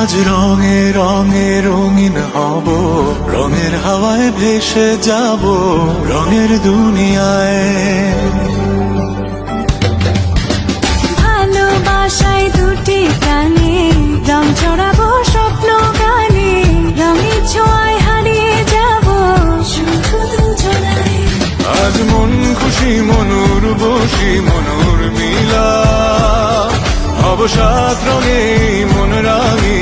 আজ রঙে রঙে রঙিন হব, রঙের হাওয়ায় ভেসে যাব রঙের দুনিয়ায়। ভালোবাসায় দুটি প্রাণে রং ছড়াবো স্বপ্ন গানে, রঙের ছোঁয়ায় হারিয়ে যাব শুধু দুজনায়। আজ মন খুশি মনুর বসি মনুর মিলা, হব সাত রঙে মন রাঙি